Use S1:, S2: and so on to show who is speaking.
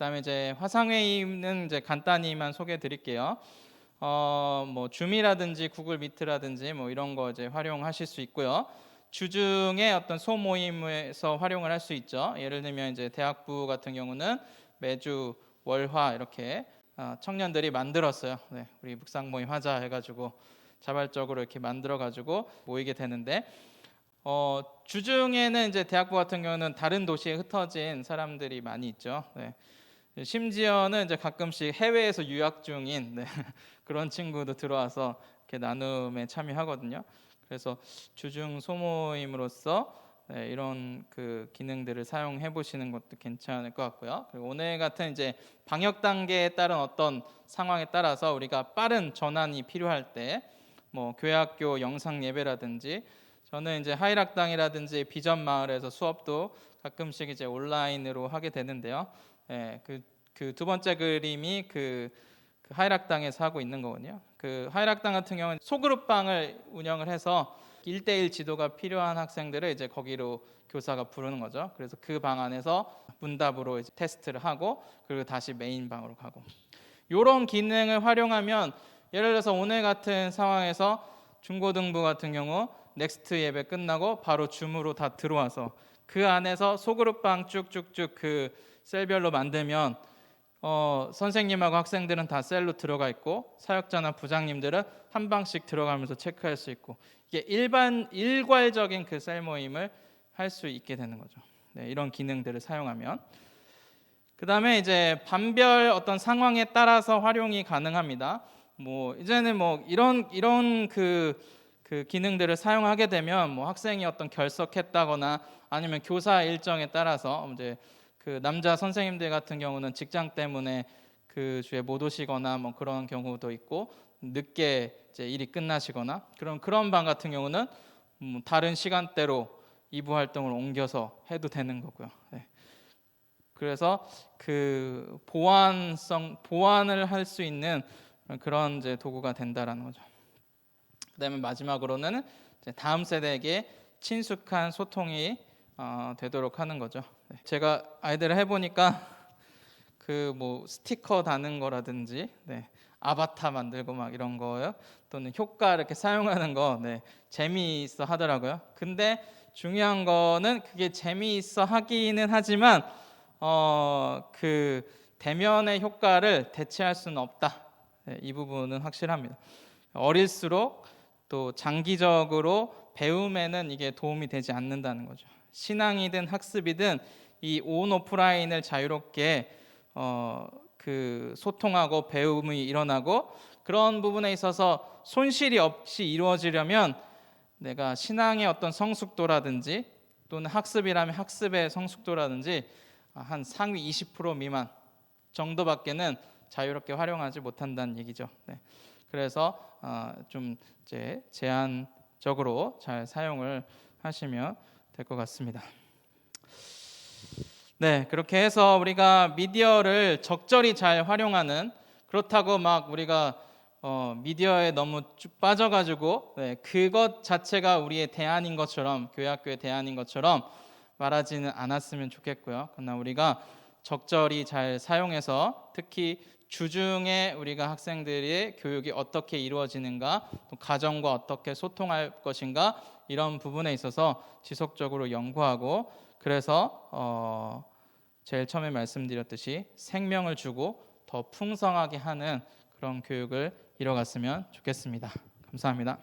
S1: 그다음에 이제 화상회의는 이제 간단히만 소개해 드릴게요. 뭐 줌이라든지 구글 미트라든지 뭐 이런 거 이제 활용하실 수 있고요. 주중에 어떤 소모임에서 활용을 할 수 있죠. 예를 들면 이제 대학부 같은 경우는 매주 월화 이렇게 청년들이 만들었어요. 네, 우리 묵상 모임 하자 해가지고 자발적으로 이렇게 만들어가지고 모이게 되는데, 주중에는 이제 대학부 같은 경우는 다른 도시에 흩어진 사람들이 많이 있죠. 네. 심지어는 이제 가끔씩 해외에서 유학 중인 그런 친구도 들어와서 이렇게 나눔에 참여하거든요. 그래서 주중 소모임으로서 이런 그 기능들을 사용해 보시는 것도 괜찮을 것 같고요. 그리고 오늘 같은 이제 방역 단계에 따른 어떤 상황에 따라서 우리가 빠른 전환이 필요할 때, 뭐 교회학교 영상 예배라든지, 저는 이제 하일학당이라든지 비전 마을에서 수업도 가끔씩 이제 온라인으로 하게 되는데요. 그 두 번째 그림이 그 하일학당에서 하고 있는 거거든요. 그 하일학당 같은 경우는 소그룹방을 운영을 해서 1대1 지도가 필요한 학생들을 이제 거기로 교사가 부르는 거죠. 그래서 그 방 안에서 문답으로 이제 테스트를 하고, 그리고 다시 메인 방으로 가고, 이런 기능을 활용하면, 예를 들어서 오늘 같은 상황에서 중고등부 같은 경우 넥스트 예배 끝나고 바로 줌으로 다 들어와서 그 안에서 소그룹방 쭉쭉쭉 그 셀별로 만들면, 선생님하고 학생들은 다 셀로 들어가 있고 사역자나 부장님들은 한 방씩 들어가면서 체크할 수 있고, 이게 일괄적인 그 셀 모임을 할 수 있게 되는 거죠. 네, 이런 기능들을 사용하면. 그 다음에 이제 반별 어떤 상황에 따라서 활용이 가능합니다. 뭐 이제는 뭐 이런 그 기능들을 사용하게 되면, 뭐 학생이 어떤 결석했다거나 아니면 교사 일정에 따라서 이제 그 남자 선생님들 같은 경우는 직장 때문에 그 주에 못 오시거나 뭐 그런 경우도 있고, 늦게 이제 일이 끝나시거나, 그런 방 같은 경우는 다른 시간대로 이부 활동을 옮겨서 해도 되는 거고요. 네. 그래서 그 보완을 할 수 있는 그런 이제 도구가 된다라는 거죠. 그다음에 마지막으로는 이제 다음 세대에게 친숙한 소통이 되도록 하는 거죠. 네. 제가 아이들을 해보니까 그 뭐 스티커 다는 거라든지, 아바타 만들고 막 이런 거요, 또는 효과 이렇게 사용하는 거, 재미있어 하더라고요. 근데 중요한 거는 그게 재미있어 하기는 하지만 그 대면의 효과를 대체할 수는 없다. 이 부분은 확실합니다. 어릴수록 또 장기적으로 배움에는 이게 도움이 되지 않는다는 거죠. 신앙이든 학습이든 이 온 오프라인을 자유롭게 그 소통하고 배움이 일어나고, 그런 부분에 있어서 손실이 없이 이루어지려면 내가 신앙의 어떤 성숙도라든지, 또는 학습이라면 학습의 성숙도라든지 한 상위 20% 미만 정도밖에는 자유롭게 활용하지 못한다는 얘기죠. 그래서 좀 이제 제한적으로 잘 사용을 하시면 될 것 같습니다. 네, 그렇게 해서 우리가 미디어를 적절히 잘 활용하는, 그렇다고 막 우리가 미디어에 너무 쭉 빠져가지고 그것 자체가 우리의 대안인 것처럼, 교회학교의 대안인 것처럼 말하지는 않았으면 좋겠고요. 그러나 우리가 적절히 잘 사용해서, 특히 주중에 우리가 학생들의 교육이 어떻게 이루어지는가, 또 가정과 어떻게 소통할 것인가, 이런 부분에 있어서 지속적으로 연구하고, 그래서 제일 처음에 말씀드렸듯이 생명을 주고 더 풍성하게 하는 그런 교육을 이뤄갔으면 좋겠습니다. 감사합니다.